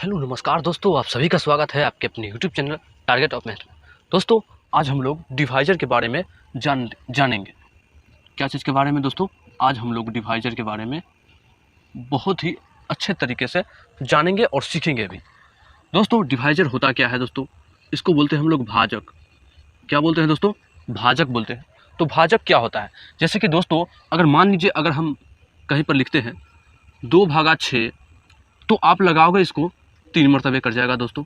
Hello नमस्कार दोस्तों, आप सभी का स्वागत है आपके अपने YouTube channel target of math में। दोस्तों, आज हम लोग डिवाइजर के बारे में जानेंगे। क्या चीज़ के बारे में दोस्तों? आज हम लोग डिवाइजर के बारे में बहुत ही अच्छे तरीके से जानेंगे और सीखेंगे भी। दोस्तों, डिवाइजर होता क्या है दोस्तों? इसको बोलते हैं हम लोग भाजक। क्या बोलते हैं दोस्तों? भाजक बोलते हैं। तो भाजक क्या होता है? जैसे कि दोस्तों, अगर मान लीजिए अगर हम कहीं पर लिखते हैं 2/6, तो आप लगाओगे इसको 3 मरतबे कट जाएगा दोस्तों।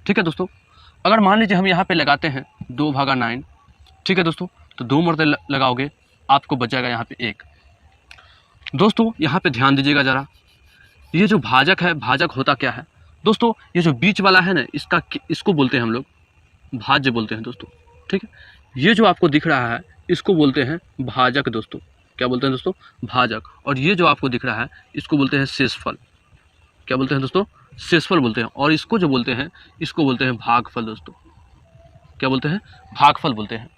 ठीक है दोस्तों। अगर मान लीजिए हम यहाँ पे लगाते हैं 2/9, ठीक है दोस्तों, तो 2 मरतबे लगाओगे, आपको बच जाएगा यहाँ पे 1। दोस्तों, यहाँ पे ध्यान दीजिएगा ज़रा, ये जो भाजक है, भाजक होता क्या है दोस्तों? ये जो बीच वाला है ना, इसको बोलते हैं हम लोग भाज्य बोलते हैं दोस्तों। ठीक है, ये जो आपको दिख रहा है इसको बोलते हैं भाजक दोस्तों। क्या बोलते हैं दोस्तों? भाजक। और ये जो आपको दिख रहा है इसको बोलते हैं शेषफल। क्या बोलते हैं दोस्तों? शेषफल बोलते हैं। और इसको जो बोलते हैं इसको बोलते हैं भागफल दोस्तों। क्या बोलते हैं? भागफल बोलते हैं।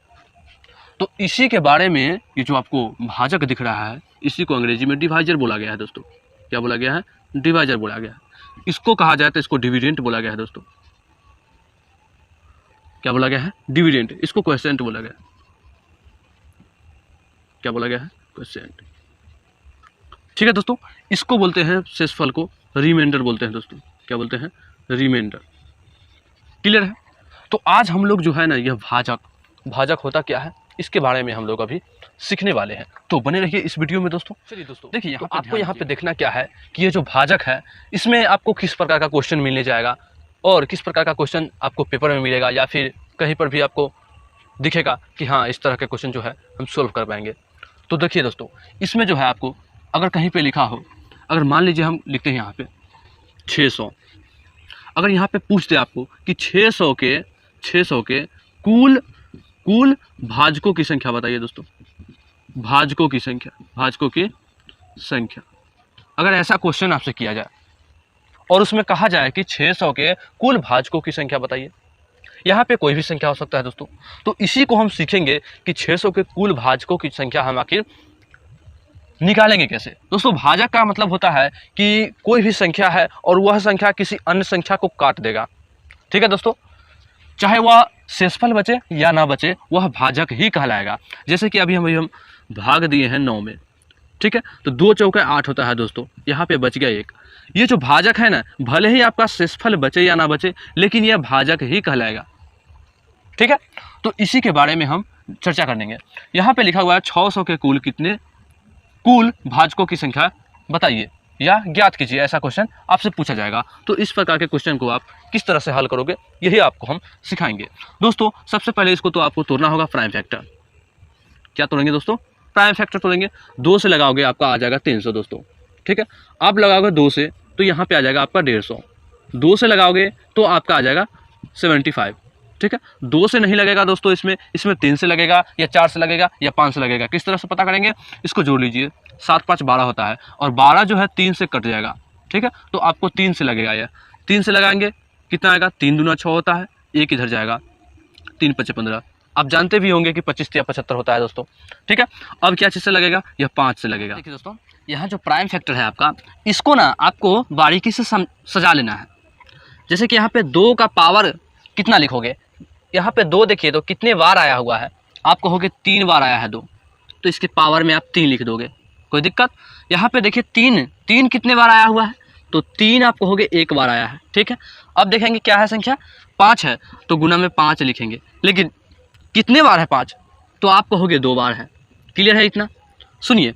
तो इसी के बारे में ये जो आपको भाजक दिख रहा है इसी को अंग्रेजी में डिवाइजर बोला गया है दोस्तों। क्या बोला गया है? डिवाइजर बोला गया है। इसको कहा जाए तो इसको डिविडेंट बोला गया है दोस्तों। क्या बोला गया है? डिविडेंट। इसको क्वोशिएंट बोला गया है। क्या बोला गया है? क्वोशिएंट। ठीक है दोस्तों, इसको बोलते हैं शेषफल को रिमाइंडर बोलते हैं दोस्तों। क्या बोलते हैं? रिमाइंडर। क्लियर है? तो आज हम लोग जो है ना, यह भाजक होता क्या है इसके बारे में हम लोग अभी सीखने वाले हैं। तो बने रहिए इस वीडियो में दोस्तों। चलिए दोस्तों, देखिए तो आपको यहाँ पे देखना क्या है कि ये जो भाजक है इसमें आपको किस प्रकार का क्वेश्चन मिलने जाएगा और किस प्रकार का क्वेश्चन आपको पेपर में मिलेगा या फिर कहीं पर भी आपको दिखेगा कि हाँ इस तरह के क्वेश्चन जो है हम सोल्व कर पाएंगे। तो देखिए दोस्तों, इसमें जो है आपको अगर कहीं पे लिखा हो, अगर मान लीजिए हम लिखते हैं यहाँ पे 600, अगर यहाँ पे पूछ दे आपको कि 600 के कुल भाजकों की संख्या बताइए दोस्तों। भाजकों की संख्या अगर ऐसा क्वेश्चन आपसे किया जाए और उसमें कहा जाए कि 600 के कुल भाजकों की संख्या बताइए, यहाँ पे कोई भी संख्या हो सकता है दोस्तों। तो इसी को हम सीखेंगे कि 600 के कुल भाजकों की संख्या हम आखिर निकालेंगे कैसे। दोस्तों, भाजक का मतलब होता है कि कोई भी संख्या है और वह संख्या किसी अन्य संख्या को काट देगा। ठीक है दोस्तों, चाहे वह शेषफल बचे या ना बचे, वह भाजक ही कहलाएगा। जैसे कि अभी हम भाग दिए हैं 9 में, ठीक है, तो 2 चौके 8 होता है दोस्तों, यहाँ पे बच गया 1। ये जो भाजक है ना, भले ही आपका शेषफल बचे या ना बचे, लेकिन यह भाजक ही कहलाएगा। ठीक है, तो इसी के बारे में हम चर्चा करेंगे। यहाँ पे लिखा हुआ है 600 के कुल भाजकों की संख्या बताइए या ज्ञात कीजिए, ऐसा क्वेश्चन आपसे पूछा जाएगा। तो इस प्रकार के क्वेश्चन को आप किस तरह से हल करोगे यही आपको हम सिखाएंगे दोस्तों। सबसे पहले इसको तो आपको तोड़ना होगा प्राइम फैक्टर। क्या तोड़ेंगे दोस्तों? प्राइम फैक्टर तोड़ेंगे। 2 से लगाओगे आपका आ जाएगा 300 दोस्तों। ठीक है, आप लगाओगे 2 से तो यहाँ पे आ जाएगा आपका 150। 2 से लगाओगे तो आपका आ जाएगा 75। ठीक है, 2 से नहीं लगेगा दोस्तों, इसमें 3 से लगेगा या 4 से लगेगा या 5 से लगेगा। किस तरह से पता करेंगे? इसको जोड़ लीजिए, 7 5 12 होता है और 12 जो है 3 से कट जाएगा। ठीक है, तो आपको 3 से लगेगा। यह 3 से लगाएंगे कितना आएगा? 3 दूना 6 होता है, 1 इधर जाएगा, 3 5 15। आप जानते भी होंगे कि 25 या 75 होता है दोस्तों। ठीक है, अब क्या चीज़ से लगेगा? यह 5 से लगेगा। देखिए दोस्तों, यहाँ जो प्राइम फैक्टर है आपका, इसको ना आपको बारीकी से सजा लेना है। जैसे कि यहाँ पे 2 का पावर कितना लिखोगे? यहाँ पे 2 देखिए तो कितने बार आया हुआ है, आप कहोगे 3 बार आया है 2, तो इसके पावर में आप 3 लिख दोगे, कोई दिक्कत? यहाँ पे देखिए 3 कितने बार आया हुआ है, तो 3 आप कहोगे 1 बार आया है। ठीक है, अब देखेंगे क्या है संख्या, 5 है तो गुना में 5 लिखेंगे, लेकिन कितने बार है 5, तो आप कहोगे 2 बार है। क्लियर है इतना? सुनिए,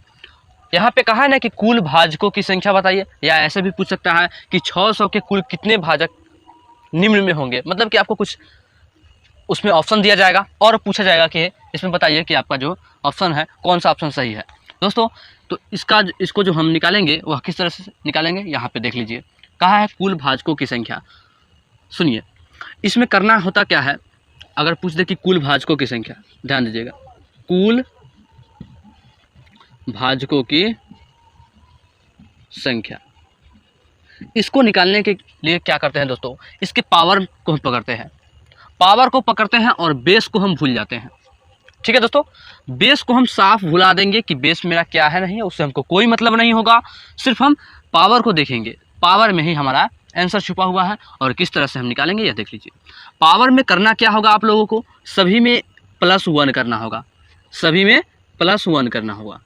यहाँ पे कहा है ना कि कुल भाजकों की संख्या बताइए, या ऐसे भी पूछ सकता है कि 600 के कुल कितने भाजक निम्न में होंगे, मतलब कि आपको कुछ उसमें ऑप्शन दिया जाएगा और पूछा जाएगा कि इसमें बताइए कि आपका जो ऑप्शन है कौन सा ऑप्शन सही है दोस्तों। तो इसको जो हम निकालेंगे वह किस तरह से निकालेंगे, यहाँ पे देख लीजिए, कहा है कुल भाजकों की संख्या। सुनिए, इसमें करना होता क्या है, अगर पूछ दे कि कुल भाजकों की संख्या, ध्यान दीजिएगा, कुल भाजकों की संख्या, इसको निकालने के लिए क्या करते हैं दोस्तों, इसके पावर को हम पकड़ते हैं और बेस को हम भूल जाते हैं। ठीक है दोस्तों, बेस को हम साफ भुला देंगे कि बेस मेरा क्या है नहीं है, उससे हमको कोई मतलब नहीं होगा, सिर्फ हम पावर को देखेंगे, पावर में ही हमारा आंसर छुपा हुआ है और किस तरह से हम निकालेंगे यह देख लीजिए। पावर में करना क्या होगा आप लोगों को, सभी में +1 करना होगा, सभी में +1 करना होगा।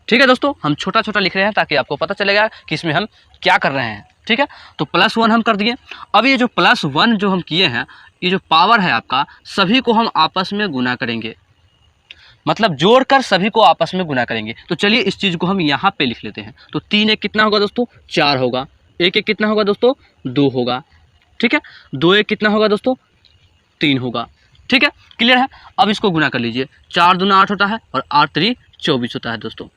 ठीक है दोस्तों, हम छोटा छोटा लिख रहे हैं ताकि आपको पता चलेगा कि इसमें हम क्या कर रहे हैं। ठीक है, तो +1 हम कर दिए। अब ये जो +1 जो हम किए हैं, ये जो पावर है आपका, सभी को हम आपस में गुना करेंगे, मतलब जोड़कर सभी को आपस में गुना करेंगे। तो चलिए इस चीज़ को हम यहाँ पे लिख लेते हैं। तो 3 1 कितना होगा दोस्तों, 4 होगा। 1 1 कितना होगा दोस्तों, 2 होगा। ठीक है, 2 1 कितना होगा दोस्तों, 3 होगा। ठीक है, क्लियर है। अब इसको गुना कर लीजिए, 4 दूना 8 होता है और 8 3 24 होता है दोस्तों।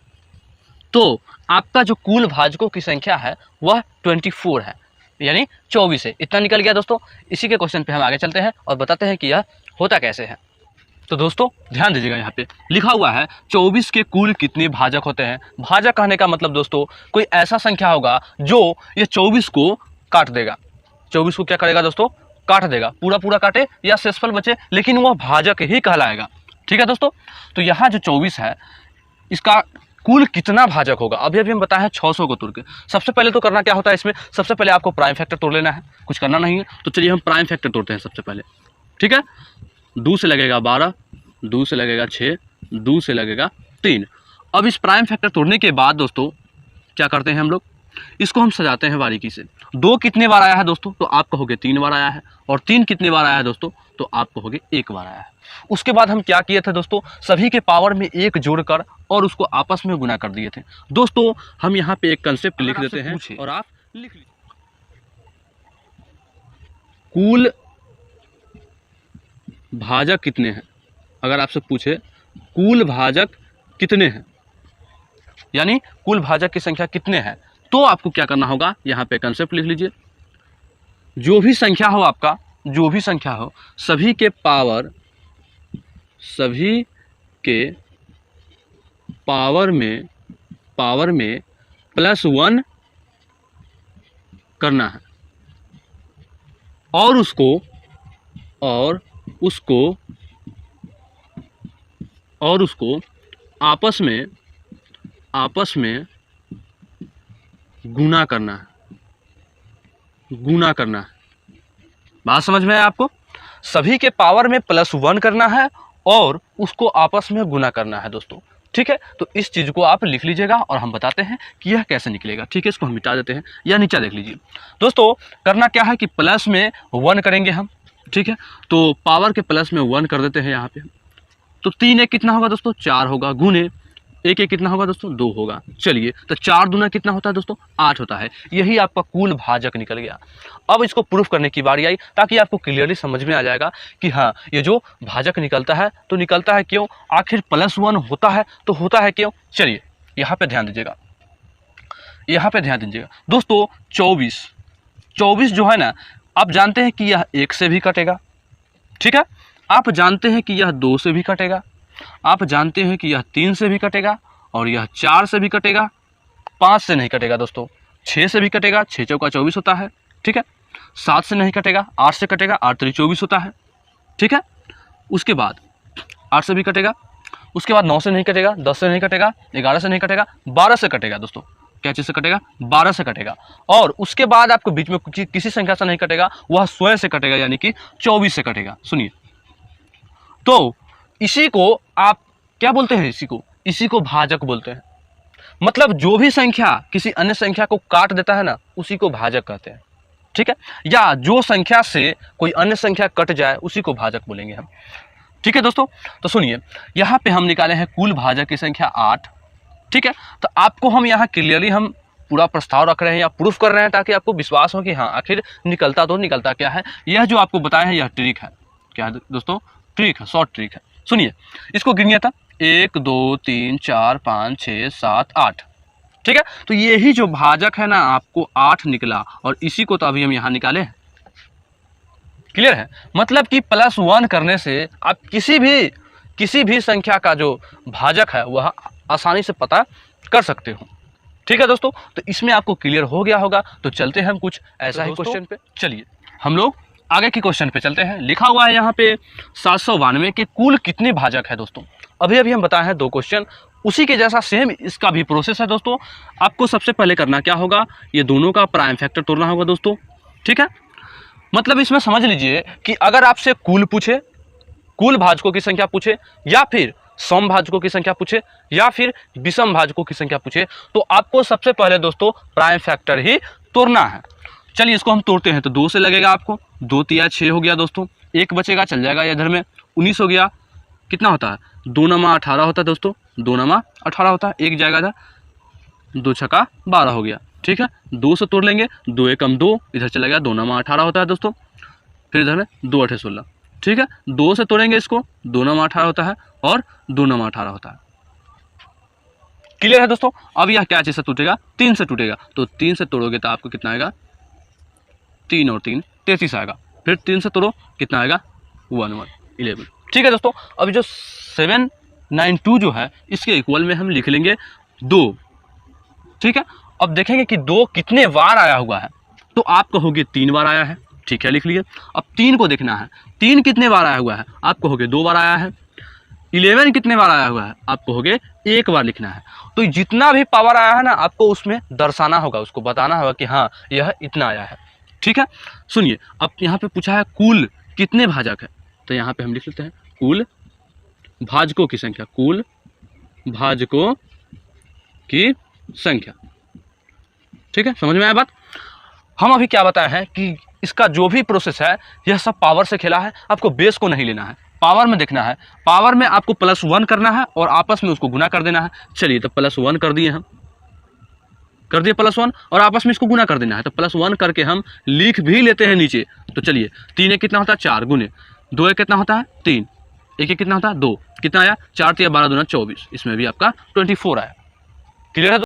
तो आपका जो कुल भाजकों की संख्या है वह 24 है, यानी 24 है। इतना निकल गया दोस्तों। इसी के क्वेश्चन पे हम आगे चलते हैं और बताते हैं कि यह होता कैसे है। तो दोस्तों ध्यान दीजिएगा, यहाँ पे लिखा हुआ है 24 के कुल कितने भाजक होते हैं। भाजक कहने का मतलब दोस्तों कोई ऐसा संख्या होगा जो ये 24 को काट देगा। 24 को क्या करेगा दोस्तों, काट देगा, पूरा पूरा काटे या शेषफल बचे, लेकिन वह भाजक ही कहलाएगा। ठीक है दोस्तों, तो यहाँ जो 24 है इसका कुल कितना भाजक होगा, अभी अभी हम बताए हैं 600 को तोड़ के। सबसे पहले तो करना क्या होता है इसमें, सबसे पहले आपको प्राइम फैक्टर तोड़ लेना है, कुछ करना नहीं है। तो चलिए हम प्राइम फैक्टर तोड़ते हैं सबसे पहले। ठीक है, 2 से लगेगा 12, 2 से लगेगा 6, 2 से लगेगा 3। अब इस प्राइम फैक्टर तोड़ने के बाद दोस्तों क्या करते हैं हम लोग, इसको हम सजाते हैं बारीकी से। 2 कितने बार आया है दोस्तों, तो आप कहोगे 3 बार आया है, और 3 कितने बार आया है दोस्तों, तो आप कहोगे 1 बार आया है। उसके बाद हम क्या किए थे दोस्तों, सभी के पावर में 1 जोड़कर और उसको आपस में गुना कर दिए थे। दोस्तों हम यहाँ पे एक कंसेप्ट लिख देते हैं और आप लिख लीजिए, कुल भाजक कितने हैं। अगर आपसे पूछे कुल भाजक कितने हैं, यानी कुल भाजक की संख्या कितने हैं, तो आपको क्या करना होगा, यहाँ पे कंसेप्ट लिख लीजिए। जो भी संख्या हो आपका, जो भी संख्या हो, सभी के पावर में +1 करना है और उसको आपस में गुना करना है, बात समझ में है आपको। सभी के पावर में +1 करना है और उसको आपस में गुना करना है दोस्तों। ठीक है, तो इस चीज़ को आप लिख लीजिएगा और हम बताते हैं कि यह कैसे निकलेगा। ठीक है, इसको हम मिटा देते हैं, या नीचा देख लीजिए दोस्तों। करना क्या है कि प्लस में 1 करेंगे हम। ठीक है, तो पावर के प्लस में 1 कर देते हैं यहाँ पे। तो 3 1 कितना होगा दोस्तों, 4 होगा, गुने 1 1 कितना होगा दोस्तों, 2 होगा। चलिए, तो 4 दूना कितना होता है दोस्तों, 8 होता है। यही आपका कुल भाजक निकल गया। अब इसको प्रूफ करने की बारी आई, ताकि आपको क्लियरली समझ में आ जाएगा कि हाँ, ये जो भाजक निकलता है तो निकलता है क्यों, आखिर +1 होता है तो होता है क्यों। चलिए यहाँ पे ध्यान दीजिएगा, दोस्तों। 24 जो है ना, आप जानते हैं कि यह 1 से भी कटेगा। ठीक है, आप जानते हैं कि यह 2 से भी कटेगा, आप जानते हैं कि यह 3 से भी कटेगा, और यह 4 से भी कटेगा, 5 से नहीं कटेगा दोस्तों, 6 से भी कटेगा, 6 चौका 24 होता है। ठीक है, 7 से नहीं कटेगा, 8 से कटेगा, 8 3 24 होता है। ठीक है, उसके बाद 8 से भी कटेगा, उसके बाद 9 से नहीं कटेगा, 10 से नहीं कटेगा, 11 से नहीं कटेगा, 12 से कटेगा दोस्तों। क्या चीज़ से कटेगा, 12 से कटेगा। और उसके बाद आपको बीच में किसी संख्या से नहीं कटेगा, वह 16 से कटेगा, यानी कि 24 से कटेगा। सुनिए, तो इसी को आप क्या बोलते हैं, इसी को भाजक बोलते हैं। मतलब जो भी संख्या किसी अन्य संख्या को काट देता है ना, उसी को भाजक कहते हैं। ठीक है, या जो संख्या से कोई अन्य संख्या कट जाए उसी को भाजक बोलेंगे हम। ठीक है दोस्तों, तो सुनिए, यहाँ पे हम निकाले हैं कुल भाजक की संख्या 8। ठीक है, तो आपको हम यहाँ क्लियरली हम पूरा प्रस्ताव रख रहे हैं या प्रूफ कर रहे हैं, ताकि आपको विश्वास हो कि हाँ आखिर निकलता क्या है। यह जो आपको बताया है यह ट्रिक है। क्या है दोस्तों, ट्रिक है, शॉर्ट ट्रिक है। सुनिए, इसको गिनिए था 1 2 3 4 5 6 7 8। ठीक है, तो यही जो भाजक है ना, आपको 8 निकला, और इसी को तो अभी हम यहाँ निकाले हैं। क्लियर है, मतलब कि +1 करने से आप किसी भी संख्या का जो भाजक है वह आसानी से पता कर सकते हो। ठीक है दोस्तों, तो इसमें आपको क्लियर हो गया होगा। तो चलते हैं हम कुछ ऐसा ही क्वेश्चन पे। चलिए हम लोग आगे के क्वेश्चन पे चलते हैं। लिखा हुआ है यहाँ पे 792 के कुल कितने भाजक है दोस्तों। अभी हम बताए हैं 2 क्वेश्चन, उसी के जैसा सेम इसका भी प्रोसेस है दोस्तों। आपको सबसे पहले करना क्या होगा, ये दोनों का प्राइम फैक्टर तोड़ना होगा दोस्तों, ठीक है। मतलब इसमें समझ लीजिए कि अगर आपसे कुल पूछे, कुल भाजकों की संख्या पूछे, या फिर सम भाजकों की संख्या पूछे, या फिर विषम भाजकों की संख्या पूछे, तो आपको सबसे पहले दोस्तों प्राइम फैक्टर ही तोड़ना है। चलिए इसको हम तोड़ते हैं। तो 2 से लगेगा आपको, 2 तिया 6 हो गया दोस्तों, 1 बचेगा, चल जाएगा इधर में, 19 हो गया। कितना होता है, 2 नमा 18 होता है दोस्तों, 2 नमा 18 होता है, 1 जाएगा था, 2 छक्का 12 हो गया, ठीक है। 2 से तोड़ लेंगे, 2 एकम 2, इधर चला गया, 2 नमा 18 होता है दोस्तों, फिर इधर में 2 8 16, ठीक है। 2 से तोड़ेंगे इसको, 2 नमा 18 होता है और 2 नमा 18 होता है। क्लियर है दोस्तों। अब यह क्या चीज से टूटेगा, 3 से टूटेगा, तो 3 से तोड़ोगे तो आपको कितना आएगा, 3 और 3 33 आएगा। फिर 3 से तोड़ो, कितना आएगा, 1 1 11, ठीक है दोस्तों। अब जो 792 जो है इसके इक्वल में हम लिख लेंगे 2, ठीक है। अब देखेंगे कि 2 कितने बार आया हुआ है, तो आप कहोगे 3 बार आया है, ठीक है, लिख लिए। अब 3 को देखना है, 3 कितने बार आया हुआ है, आप कहोगे 2 बार आया है। 11 कितने बार आया हुआ है, आप कहोगे 1 बार लिखना है। तो जितना भी पावर आया है ना, आपको उसमें दर्शाना होगा, उसको बताना होगा कि हाँ यह इतना आया है, ठीक है। सुनिए, अब यहाँ पे पूछा है कुल कितने भाजक है, तो यहाँ पे हम लिख लेते हैं कुल भाजकों की संख्या, कुल भाजकों की संख्या, ठीक है। समझ में आया बात। हम अभी क्या बताए हैं कि इसका जो भी प्रोसेस है यह सब पावर से खेला है, आपको बेस को नहीं लेना है, पावर में देखना है। पावर में आपको +1 करना है और आपस में उसको गुना कर देना है। चलिए तो +1 कर दिए, हम कर दिए +1 और आपस में इसको गुना कर देना है। तो +1 करके हम लिख भी लेते हैं नीचे। तो चलिए 3 कितना होता है, 4 गुने 2 कितना होता है, 3, 1 कितना होता है, 2, कितना आया, 4 × 12 × 24, इसमें भी आपका 24 आया। क्लियर है।